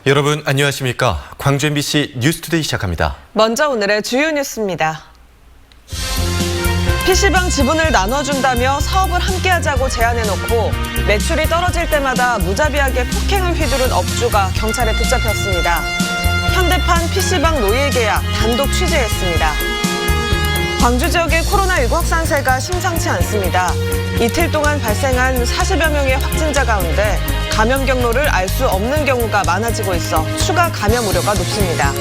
여러분 안녕하십니까? 광주 MBC 뉴스투데이 시작합니다. 먼저 오늘의 주요 뉴스입니다. PC방 지분을 나눠준다며 사업을 함께하자고 제안해놓고 매출이 떨어질 때마다 무자비하게 폭행을 휘두른 업주가 경찰에 붙잡혔습니다. 현대판 PC방 노예 계약 단독 취재했습니다. 광주 지역의 코로나19 확산세가 심상치 않습니다. 이틀 동안 발생한 40여 명의 확진자 가운데 감염 경로를 알 수 없는 경우가 많아지고 있어 추가 감염 우려가 높습니다.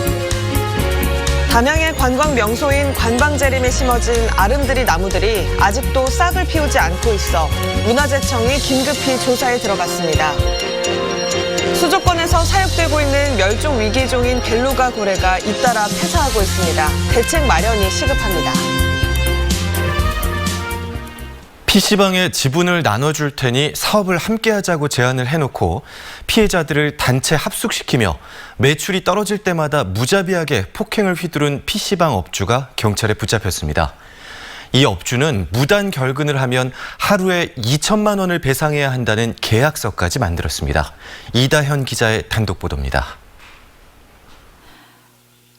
담양의 관광 명소인 관방재림에 심어진 아름드리 나무들이 아직도 싹을 피우지 않고 있어 문화재청이 긴급히 조사에 들어갔습니다. 수도권에서 사육되고 있는 멸종 위기종인 벨루가 고래가 잇따라 폐사하고 있습니다. 대책 마련이 시급합니다. PC방에 지분을 나눠줄 테니 사업을 함께하자고 제안을 해놓고 피해자들을 단체 합숙시키며 매출이 떨어질 때마다 무자비하게 폭행을 휘두른 PC방 업주가 경찰에 붙잡혔습니다. 이 업주는 무단 결근을 하면 하루에 2천만 원을 배상해야 한다는 계약서까지 만들었습니다. 이다현 기자의 단독 보도입니다.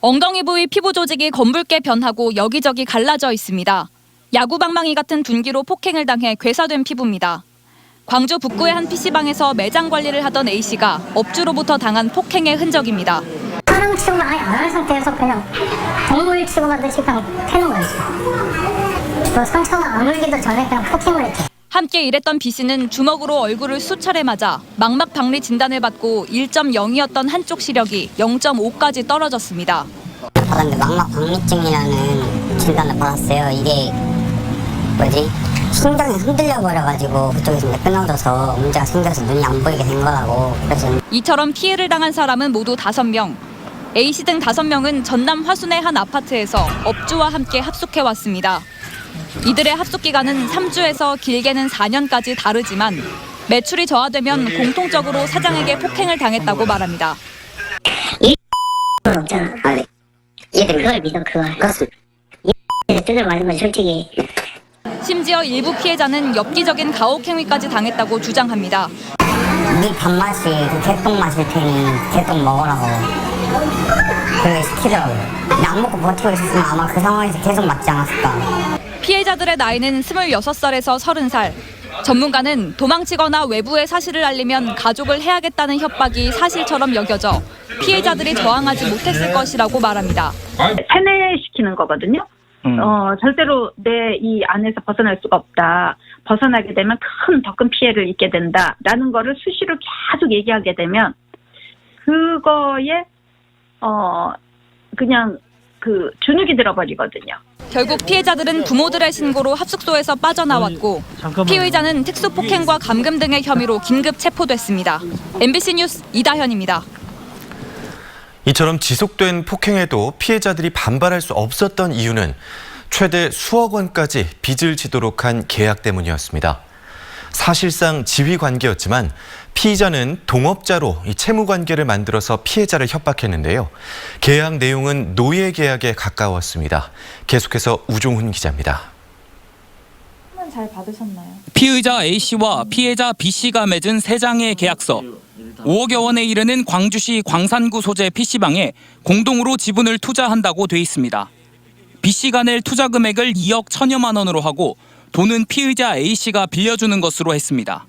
엉덩이 부위 피부 조직이 검붉게 변하고 여기저기 갈라져 있습니다. 야구 방망이 같은 둔기로 폭행을 당해 괴사된 피부입니다. 광주 북구의 한 PC방에서 매장 관리를 하던 A씨가 업주로부터 당한 폭행의 흔적입니다. 사람 취급을 아예 안 한 상태에서 그냥 동물 취급하듯이 그냥 패는 거였어요. 상처가 아물기도 전에 그냥 폭행을 했죠. 함께 일했던 B씨는 주먹으로 얼굴을 수차례 맞아 망막 박리 진단을 받고 1.0이었던 한쪽 시력이 0.5까지 떨어졌습니다. 받았는데 망막 박리증이라는 진단을 받았어요. 이게 심장이 흔들려 버려가지고 그쪽에서 끊어져서 문제가 생겨서 눈이 안 보이게 된 거라고. 그래서 이처럼 피해를 당한 사람은 모두 5명. A씨 등 5명은 전남 화순의 한 아파트에서 업주와 함께 합숙해왔습니다. 이들의 합숙 기간은 3주에서 길게는 4년까지 다르지만 매출이 저하되면 공통적으로 사장에게 폭행을 당했다고 말합니다. 없잖아. 얘들 그걸 믿어, 그걸. 그렇습니다. 뜯어 맞은 건 솔직히. 심지어 일부 피해자는 엽기적인 가혹행위까지 당했다고 주장합니다. 네 밥맛이 그 개똥 마실 테니 개똥 먹으라고 그렇게 시키더라고요. 근데 안 먹고 버티고 있었으면 아마 그 상황에서 계속 맞지 않았을까. 피해자들의 나이는 26살에서 30살. 전문가는 도망치거나 외부에 사실을 알리면 가족을 해야겠다는 협박이 사실처럼 여겨져 피해자들이 저항하지 못했을 것이라고 말합니다. 세뇌시키는 거거든요. 절대로 내 이 안에서 벗어날 수가 없다. 벗어나게 되면 더 큰 피해를 입게 된다라는 거를 수시로 계속 얘기하게 되면 그거에 그냥 그 주눅이 들어버리거든요. 결국 피해자들은 부모들의 신고로 합숙소에서 빠져나왔고 피의자는 특수폭행과 감금 등의 혐의로 긴급 체포됐습니다. MBC 뉴스 이다현입니다. 이처럼 지속된 폭행에도 피해자들이 반발할 수 없었던 이유는 최대 수억 원까지 빚을 지도록 한 계약 때문이었습니다. 사실상 지휘 관계였지만 피의자는 동업자로 이 채무 관계를 만들어서 피해자를 협박했는데요. 계약 내용은 노예 계약에 가까웠습니다. 계속해서 우종훈 기자입니다. 잘 받으셨나요? 피의자 A씨와 피해자 B씨가 맺은 3장의 계약서. 5억여 원에 이르는 광주시 광산구 소재 PC방에 공동으로 지분을 투자한다고 돼 있습니다. B씨가 낼 투자 금액을 2억 1천여만 원으로 하고 돈은 피의자 A씨가 빌려주는 것으로 했습니다.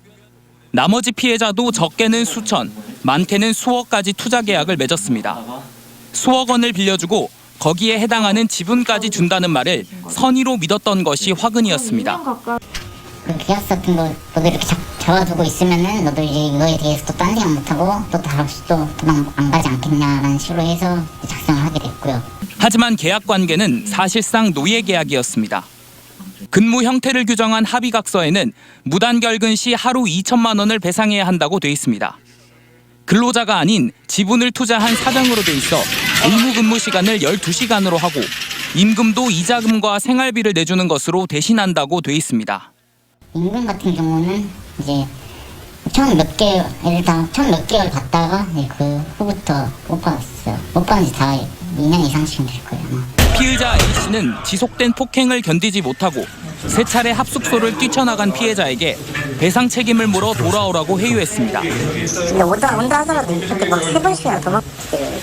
나머지 피해자도 적게는 수천, 많게는 수억까지 투자 계약을 맺었습니다. 수억 원을 빌려주고 거기에 해당하는 지분까지 준다는 말을 선의로 믿었던 것이 화근이었습니다. 그 계약서 같은 거 너도 이렇게 적어두고 있으면은 너도 이제 이거에 대해서 또 딴 생각 못하고 또 다시 또 도망 안 가지 않겠냐라는 식으로 해서 작성을 하게 됐고요. 하지만 계약 관계는 사실상 노예 계약이었습니다. 근무 형태를 규정한 합의각서에는 무단 결근 시 하루 2천만 원을 배상해야 한다고 돼 있습니다. 근로자가 아닌 지분을 투자한 사장으로 돼 있어 의무 근무 시간을 12시간으로 하고 임금도 이자금과 생활비를 내주는 것으로 대신한다고 돼 있습니다. 임금 같은 경우는 이제 처음 몇 개월 받다가 그 후부터 못 받았어요. 못 받은 지 다 2년 이상씩은 될 거예요. 아마. 피의자 A씨는 지속된 폭행을 견디지 못하고 세 차례 합숙소를 뛰쳐나간 피해자에게 배상 책임을 물어 돌아오라고 회유했습니다. 근데 온다 하더라도 이렇게 막 3번씩이나 잡아야 되는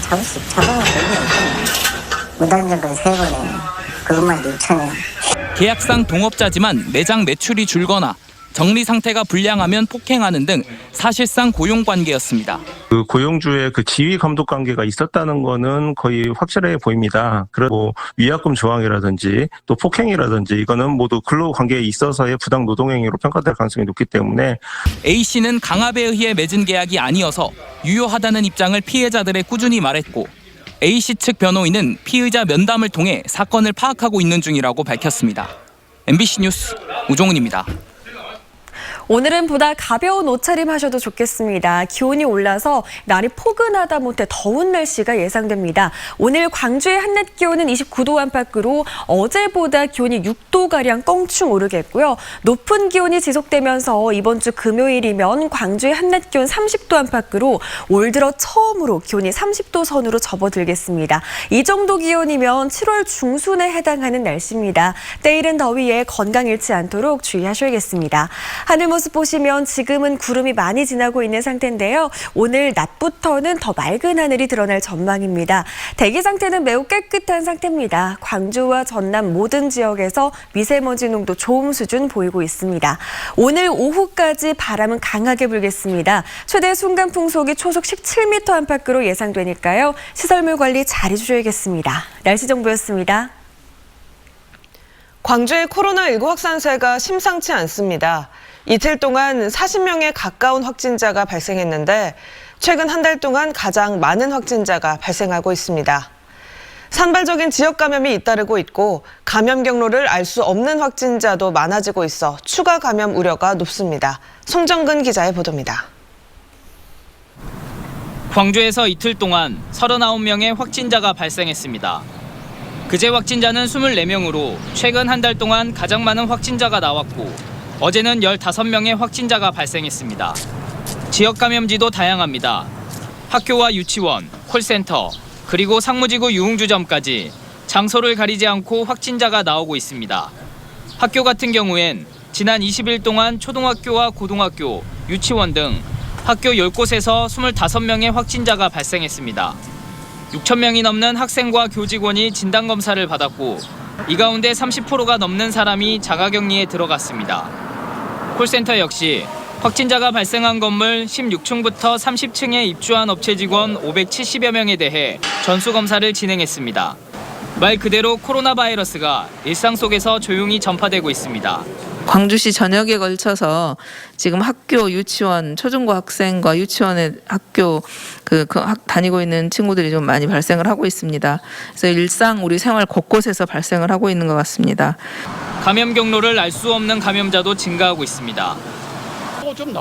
온다는 적은 3번에 그것만 6천에. 계약상 동업자지만 매장 매출이 줄거나 정리 상태가 불량하면 폭행하는 등 사실상 고용 관계였습니다. 그 고용주의 그 지휘 감독 관계가 있었다는 거는 거의 확실해 보입니다. 그리고 위약금 조항이라든지 또 폭행이라든지 이거는 모두 근로 관계에 있어서의 부당 노동행위로 평가될 가능성이 높기 때문에 A 씨는 강압에 의해 맺은 계약이 아니어서 유효하다는 입장을 피해자들에 꾸준히 말했고 A 씨 측 변호인은 피의자 면담을 통해 사건을 파악하고 있는 중이라고 밝혔습니다. MBC 뉴스 우종훈입니다. 오늘은 보다 가벼운 옷차림 하셔도 좋겠습니다. 기온이 올라서 날이 포근하다 못해 더운 날씨가 예상됩니다. 오늘 광주의 한낮 기온은 29도 안팎으로 어제보다 기온이 6도가량 껑충 오르겠고요. 높은 기온이 지속되면서 이번 주 금요일이면 광주의 한낮 기온 30도 안팎으로 올 들어 처음으로 기온이 30도 선으로 접어들겠습니다. 이 정도 기온이면 7월 중순에 해당하는 날씨입니다. 때이른 더위에 건강 잃지 않도록 주의하셔야겠습니다. 하늘 모습 보시면 지금은 구름이 많이 지나고 있는 상태인데요. 오늘 낮부터는 더 맑은 하늘이 드러날 전망입니다. 대기 상태는 매우 깨끗한 상태입니다. 광주와 전남 모든 지역에서 미세먼지 농도 좋음 수준 보이고 있습니다. 오늘 오후까지 바람은 강하게 불겠습니다. 최대 순간 풍속이 초속 17m 안팎으로 예상되니까요. 시설물 관리 잘 해주셔야겠습니다. 날씨 정보였습니다. 광주의 코로나19 확산세가 심상치 않습니다. 이틀 동안 40명에 가까운 확진자가 발생했는데 최근 한 달 동안 가장 많은 확진자가 발생하고 있습니다. 산발적인 지역 감염이 잇따르고 있고 감염 경로를 알 수 없는 확진자도 많아지고 있어 추가 감염 우려가 높습니다. 송정근 기자의 보도입니다. 광주에서 이틀 동안 39명의 확진자가 발생했습니다. 그제 확진자는 24명으로 최근 한 달 동안 가장 많은 확진자가 나왔고 어제는 15명의 확진자가 발생했습니다. 지역 감염지도 다양합니다. 학교와 유치원, 콜센터, 그리고 상무지구 유흥주점까지 장소를 가리지 않고 확진자가 나오고 있습니다. 학교 같은 경우엔 지난 20일 동안 초등학교와 고등학교, 유치원 등 학교 10곳에서 25명의 확진자가 발생했습니다. 6천 명이 넘는 학생과 교직원이 진단검사를 받았고 이 가운데 30%가 넘는 사람이 자가격리에 들어갔습니다. 콜센터 역시 확진자가 발생한 건물 16층부터 30층에 입주한 업체 직원 570여 명에 대해 전수검사를 진행했습니다. 말 그대로 코로나 바이러스가 일상 속에서 조용히 전파되고 있습니다. 광주시 전역에 걸쳐서 지금 학교, 유치원, 초중고 학생과 유치원에 학교 다니고 있는 친구들이 좀 많이 발생을 하고 있습니다. 그래서 일상 우리 생활 곳곳에서 발생을 하고 있는 것 같습니다. 감염 경로를 알 수 없는 감염자도 증가하고 있습니다.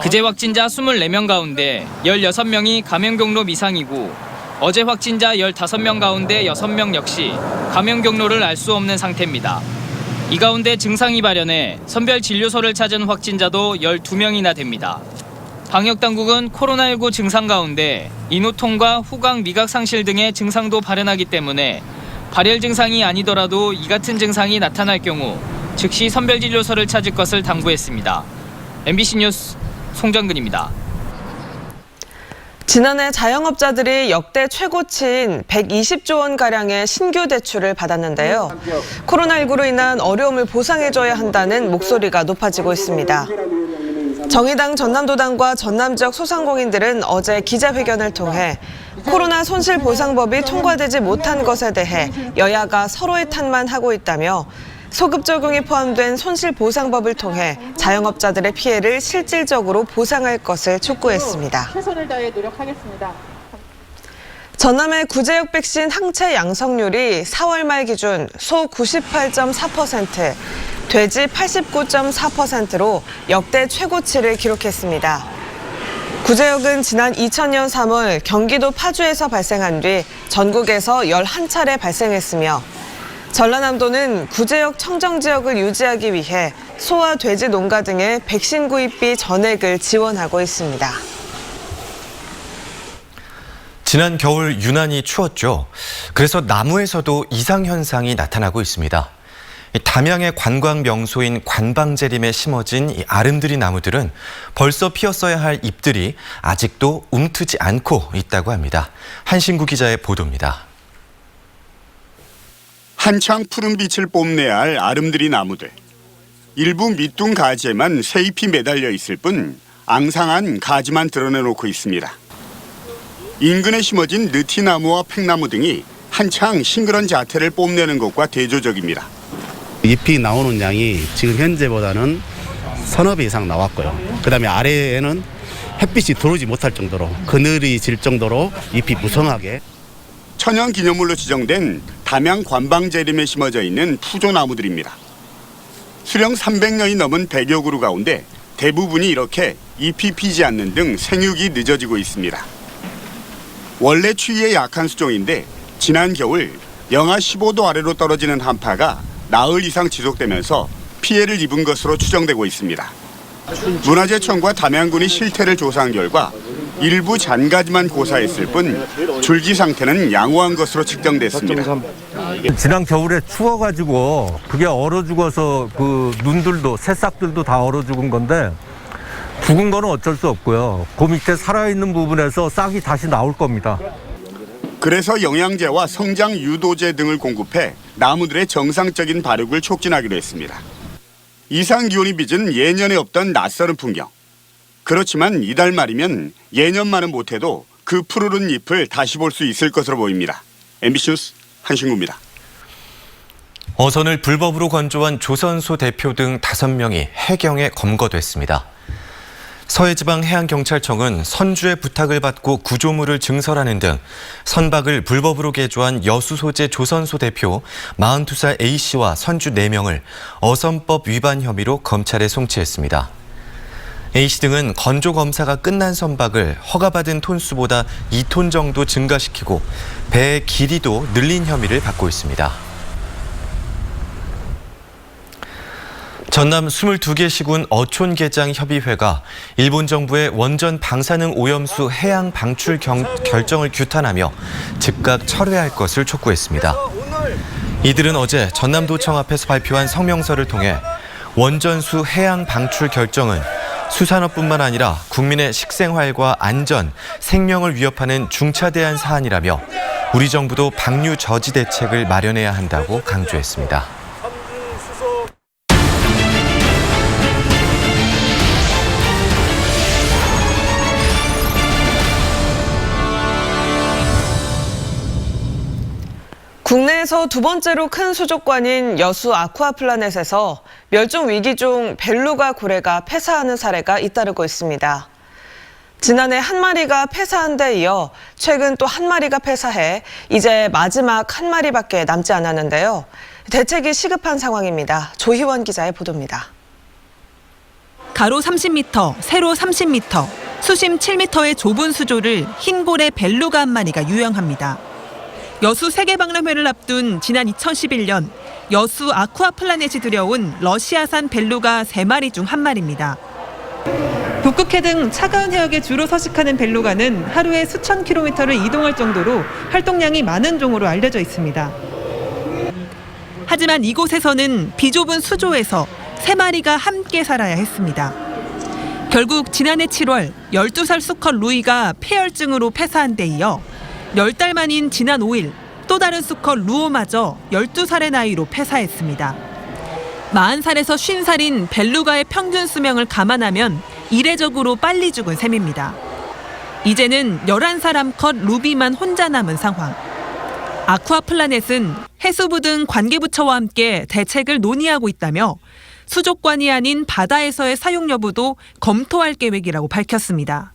그제 확진자 24명 가운데 16명이 감염 경로 미상이고 어제 확진자 15명 가운데 6명 역시 감염 경로를 알 수 없는 상태입니다. 이 가운데 증상이 발현해 선별진료소를 찾은 확진자도 12명이나 됩니다. 방역당국은 코로나19 증상 가운데 인후통과 후각 미각 상실 등의 증상도 발현하기 때문에 발열 증상이 아니더라도 이 같은 증상이 나타날 경우 즉시 선별진료소를 찾을 것을 당부했습니다. MBC 뉴스 송정근입니다. 지난해 자영업자들이 역대 최고치인 120조 원가량의 신규 대출을 받았는데요. 코로나19로 인한 어려움을 보상해줘야 한다는 목소리가 높아지고 있습니다. 정의당 전남도당과 전남 지역 소상공인들은 어제 기자회견을 통해 코로나 손실보상법이 통과되지 못한 것에 대해 여야가 서로의 탓만 하고 있다며 소급 적용이 포함된 손실보상법을 통해 자영업자들의 피해를 실질적으로 보상할 것을 촉구했습니다. 최선을 다해 노력하겠습니다. 전남의 구제역 백신 항체 양성률이 4월 말 기준 소 98.4%, 돼지 89.4%로 역대 최고치를 기록했습니다. 구제역은 지난 2000년 3월 경기도 파주에서 발생한 뒤 전국에서 11차례 발생했으며 전라남도는 구제역 청정지역을 유지하기 위해 소와 돼지 농가 등의 백신 구입비 전액을 지원하고 있습니다. 지난 겨울 유난히 추웠죠. 그래서 나무에서도 이상현상이 나타나고 있습니다. 담양의 관광 명소인 관방제림에 심어진 이 아름드리 나무들은 벌써 피었어야 할 잎들이 아직도 움트지 않고 있다고 합니다. 한신구 기자의 보도입니다. 한창 푸른 빛을 뽐내야 할 아름드리 나무들. 일부 밑둥 가지에만 새잎이 매달려 있을 뿐 앙상한 가지만 드러내놓고 있습니다. 인근에 심어진 느티나무와 팽나무 등이 한창 싱그런 자태를 뽐내는 것과 대조적입니다. 잎이 나오는 양이 지금 현재보다는 서너 배 이상 나왔고요. 그다음에 아래에는 햇빛이 들어오지 못할 정도로 그늘이 질 정도로 잎이 무성하게. 천연기념물로 지정된 담양 관방제림에 심어져 있는 푸조나무들입니다. 수령 300년이 넘은 100여 그루 가운데 대부분이 이렇게 잎이 피지 않는 등 생육이 늦어지고 있습니다. 원래 추위에 약한 수종인데 지난 겨울 영하 15도 아래로 떨어지는 한파가 나흘 이상 지속되면서 피해를 입은 것으로 추정되고 있습니다. 문화재청과 담양군이 실태를 조사한 결과 일부 잔가지만 고사했을 뿐 줄기 상태는 양호한 것으로 측정됐습니다. 지난 겨울에 추워가지고 그게 얼어 죽어서 그 눈들도 새싹들도 다 얼어 죽은 건데 죽은 거는 어쩔 수 없고요. 그 밑에 살아있는 부분에서 싹이 다시 나올 겁니다. 그래서 영양제와 성장 유도제 등을 공급해 나무들의 정상적인 발육을 촉진하기로 했습니다. 이상 기온이 빚은 예년에 없던 낯설은 풍경. 그렇지만 이달 말이면 예년만은 못해도 그 푸르른 잎을 다시 볼 수 있을 것으로 보입니다. MBC 뉴스 한신구입니다. 어선을 불법으로 건조한 조선소 대표 등 5명이 해경에 검거됐습니다. 서해지방해양경찰청은 선주의 부탁을 받고 구조물을 증설하는 등 선박을 불법으로 개조한 여수 소재 조선소 대표 42살 A씨와 선주 4명을 어선법 위반 혐의로 검찰에 송치했습니다. A씨 등은 건조 검사가 끝난 선박을 허가받은 톤수보다 2톤 정도 증가시키고 배의 길이도 늘린 혐의를 받고 있습니다. 전남 22개 시군 어촌계장협의회가 일본 정부의 원전 방사능 오염수 해양 방출 결정을 규탄하며 즉각 철회할 것을 촉구했습니다. 이들은 어제 전남도청 앞에서 발표한 성명서를 통해 원전수 해양 방출 결정은 수산업뿐만 아니라 국민의 식생활과 안전, 생명을 위협하는 중차대한 사안이라며 우리 정부도 방류 저지 대책을 마련해야 한다고 강조했습니다. 국내에서 두 번째로 큰 수족관인 여수 아쿠아플라넷에서 멸종 위기종 벨루가 고래가 폐사하는 사례가 잇따르고 있습니다. 지난해 한 마리가 폐사한 데 이어 최근 또 한 마리가 폐사해 이제 마지막 한 마리밖에 남지 않았는데요. 대책이 시급한 상황입니다. 조희원 기자의 보도입니다. 가로 30m, 세로 30m, 수심 7m의 좁은 수조를 흰 고래 벨루가 한 마리가 유영합니다. 여수 세계박람회를 앞둔 지난 2011년 여수 아쿠아플라넷이 들여온 러시아산 벨루가 3마리 중 한 마리입니다. 북극해 등 차가운 해역에 주로 서식하는 벨루가는 하루에 수천 킬로미터를 이동할 정도로 활동량이 많은 종으로 알려져 있습니다. 하지만 이곳에서는 비좁은 수조에서 3마리가 함께 살아야 했습니다. 결국 지난해 7월 12살 수컷 루이가 폐혈증으로 폐사한 데 이어 10달 만인 지난 5일 또 다른 수컷 루오마저 12살의 나이로 폐사했습니다. 40살에서 50살인 벨루가의 평균 수명을 감안하면 이례적으로 빨리 죽은 셈입니다. 이제는 11살 암컷 루비만 혼자 남은 상황. 아쿠아플라넷은 해수부 등 관계부처와 함께 대책을 논의하고 있다며 수족관이 아닌 바다에서의 사용 여부도 검토할 계획이라고 밝혔습니다.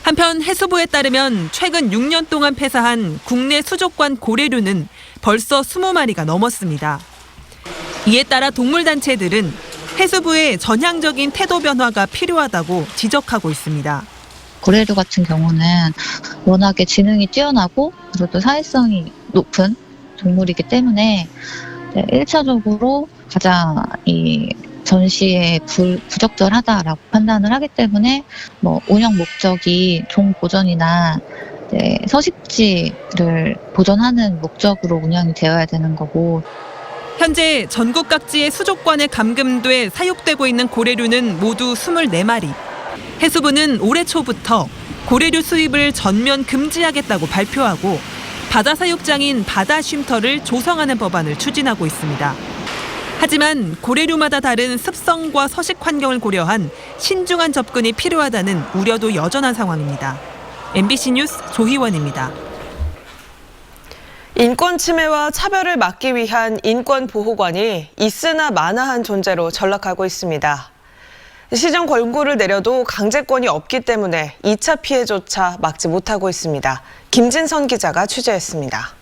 한편 해수부에 따르면 최근 6년 동안 폐사한 국내 수족관 고래류는 벌써 20마리가 넘었습니다. 이에 따라 동물단체들은 해수부의 전향적인 태도 변화가 필요하다고 지적하고 있습니다. 고래류 같은 경우는 워낙에 지능이 뛰어나고 그리고 또 사회성이 높은 동물이기 때문에 1차적으로 가장 이 전시에 부적절하다라고 판단을 하기 때문에 운영 목적이 종 보존이나 서식지를 보존하는 목적으로 운영이 되어야 되는 거고. 현재 전국 각지의 수족관에 감금돼 사육되고 있는 고래류는 모두 24마리. 해수부는 올해 초부터 고래류 수입을 전면 금지하겠다고 발표하고 바다 사육장인 바다 쉼터를 조성하는 법안을 추진하고 있습니다. 하지만 고래류마다 다른 습성과 서식 환경을 고려한 신중한 접근이 필요하다는 우려도 여전한 상황입니다. MBC 뉴스 조희원입니다. 인권 침해와 차별을 막기 위한 인권보호관이 있으나 마나한 존재로 전락하고 있습니다. 시정 권고를 내려도 강제권이 없기 때문에 2차 피해조차 막지 못하고 있습니다. 김진선 기자가 취재했습니다.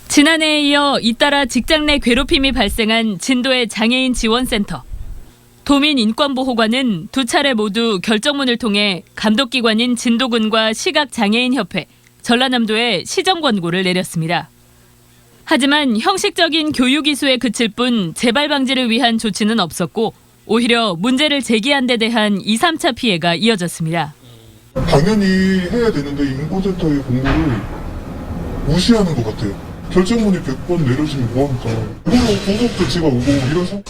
지난해에 이어 잇따라 직장 내 괴롭힘이 발생한 진도의 장애인 지원센터. 도민인권보호관은 두 차례 모두 결정문을 통해 감독기관인 진도군과 시각장애인협회, 전라남도에 시정 권고를 내렸습니다. 하지만 형식적인 교육 이수에 그칠 뿐 재발 방지를 위한 조치는 없었고 오히려 문제를 제기한 데 대한 2, 3차 피해가 이어졌습니다. 당연히 해야 되는데 인권센터의 공고를 무시하는 것 같아요. 결정문이 100번 내려지면 뭐합니까? 이걸로 공고 조치가 오고 이런 상황.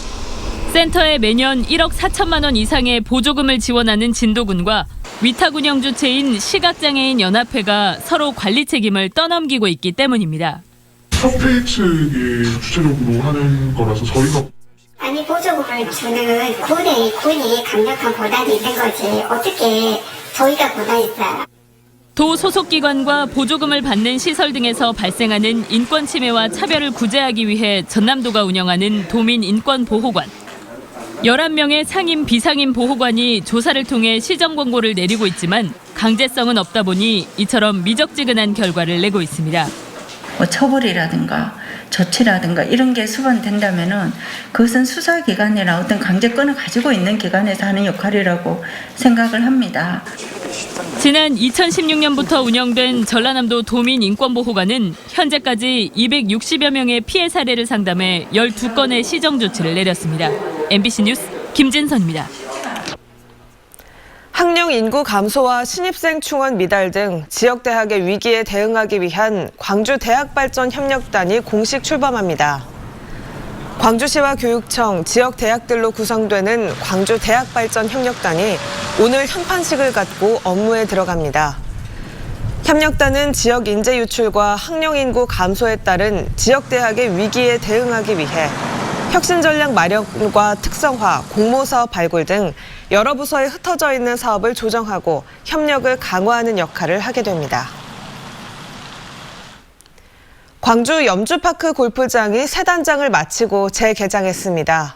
센터에 매년 1억 4천만 원 이상의 보조금을 지원하는 진도군과 위탁 운영 주체인 시각장애인 연합회가 서로 관리 책임을 떠넘기고 있기 때문입니다. 협회 측이 주체적으로 하는 거라서 저희가 아니 보조금을 주는 군이 강력한 보단이 있는 거지 어떻게 저희가 보단이 있어요. 도 소속기관과 보조금을 받는 시설 등에서 발생하는 인권 침해와 차별을 구제하기 위해 전남도가 운영하는 도민인권보호관. 11명의 상임 비상임 보호관이 조사를 통해 시정 권고를 내리고 있지만 강제성은 없다 보니 이처럼 미적지근한 결과를 내고 있습니다. 처벌이라든가 조치라든가 이런 게 수반된다면은 그것은 수사기관이나 어떤 강제권을 가지고 있는 기관에서 하는 역할이라고 생각을 합니다. 지난 2016년부터 운영된 전라남도 도민인권보호관은 현재까지 260여 명의 피해 사례를 상담해 12건의 시정 조치를 내렸습니다. MBC 뉴스 김진선입니다. 학령 인구 감소와 신입생 충원 미달 등 지역 대학의 위기에 대응하기 위한 광주 대학발전협력단이 공식 출범합니다. 광주시와 교육청, 지역 대학들로 구성되는 광주 대학발전협력단이 오늘 현판식을 갖고 업무에 들어갑니다. 협력단은 지역 인재 유출과 학령 인구 감소에 따른 지역 대학의 위기에 대응하기 위해 혁신 전략 마련과 특성화, 공모 사업 발굴 등 여러 부서에 흩어져 있는 사업을 조정하고 협력을 강화하는 역할을 하게 됩니다. 광주 염주파크 골프장이 새 단장을 마치고 재개장했습니다.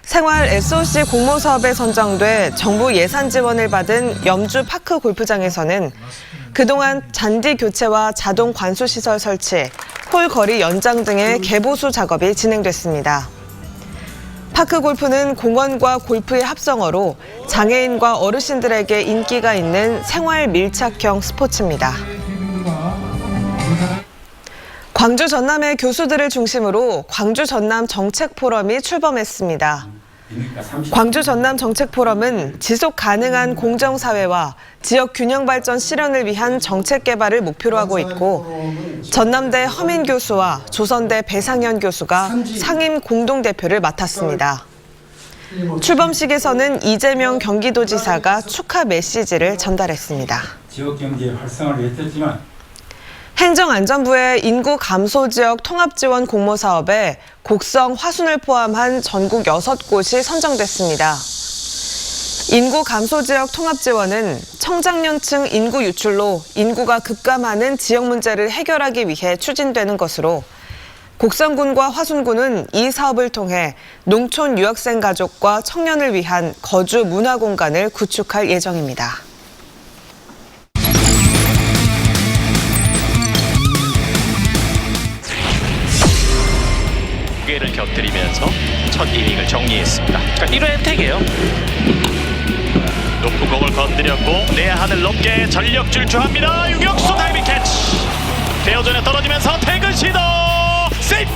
생활 SOC 공모 사업에 선정돼 정부 예산 지원을 받은 염주파크 골프장에서는 그동안 잔디 교체와 자동 관수 시설 설치, 홀 거리 연장 등의 개보수 작업이 진행됐습니다. 파크 골프는 공원과 골프의 합성어로 장애인과 어르신들에게 인기가 있는 생활 밀착형 스포츠입니다. 광주 전남의 교수들을 중심으로 광주 전남 정책 포럼이 출범했습니다. 광주 전남 정책 포럼은 지속 가능한 공정 사회와 지역 균형 발전 실현을 위한 정책 개발을 목표로 하고 있고 전남대 허민 교수와 조선대 배상현 교수가 상임 공동 대표를 맡았습니다. 출범식에서는 이재명 경기도지사가 축하 메시지를 전달했습니다. 지역 경제 활성화를 했지만 행정안전부의 인구 감소 지역 통합 지원 공모 사업에 곡성, 화순을 포함한 전국 6곳이 선정됐습니다. 인구 감소 지역 통합 지원은 청장년층 인구 유출로 인구가 급감하는 지역 문제를 해결하기 위해 추진되는 것으로 곡성군과 화순군은 이 사업을 통해 농촌 유학생 가족과 청년을 위한 거주 문화 공간을 구축할 예정입니다. 를 곁들이면서 첫 이닝을 정리했습니다. 그러니까 1회 혜택이에요. 높은 공을 건드렸고 내하늘 높게 전력 질주합니다. 유격수 다이빙 캐치. 대어전에 떨어지면서 태그 시도. 세이프.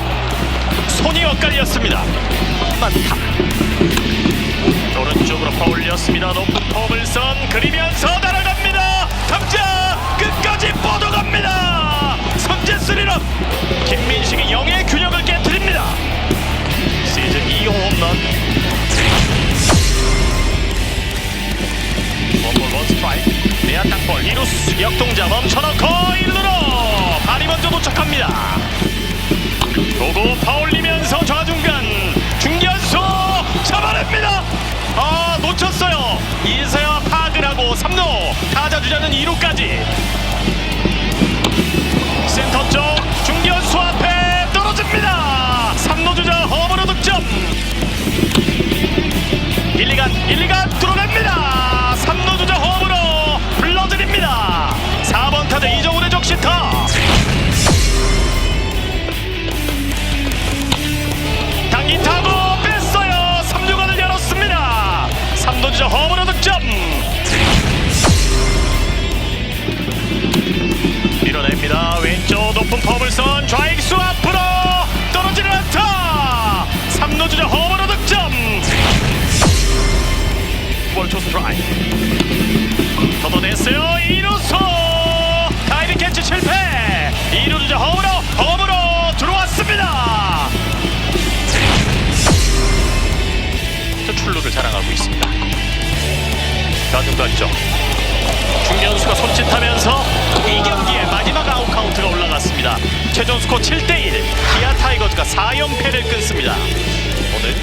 손이 엇갈렸습니다. 많다. 오른쪽으로 퍼올렸습니다. 높은 폼을 선 그리면서 날아갑니다. 탐자 끝까지 뻗어갑니다. 선제 스리런. 김민식이 0의 역동자 멈춰놓고 1루로 발이 먼저 도착합니다. 도구 파올리면서 좌중간 중견수 잡아냅니다. 놓쳤어요. 이세야 파악을 하고 3루 타자 주자는 2루까지. 센터 쪽 중견수 앞에 떨어집니다. 3루 주자 홈으로 득점. 1, 2간 뚫어냅니다. 3루 주자 홈으로 불러드립니다. 4번 타자 이정훈의 적시타. 당긴 타고 뺐어요. 3루간을 열었습니다. 3루 주자 홈으로 득점. 밀어냅니다. 왼쪽 높은 퍼블선 좌익수 앞으로 떨어지는 안타. 3루 주자 홈으로 득점. 볼 초스 드라이브 걷어냈어요. 2루수 다이빙 캐치 실패. 2루 주자 홈으로 들어왔습니다. 출루를 자랑하고 있습니다. 좌중간쪽 중견수가 손짓하면서 이 경기의 마지막 아웃 카운트가 올라갔습니다. 최종 스코어 7대1. 기아 타이거즈가 4연패를 끊습니다. 오늘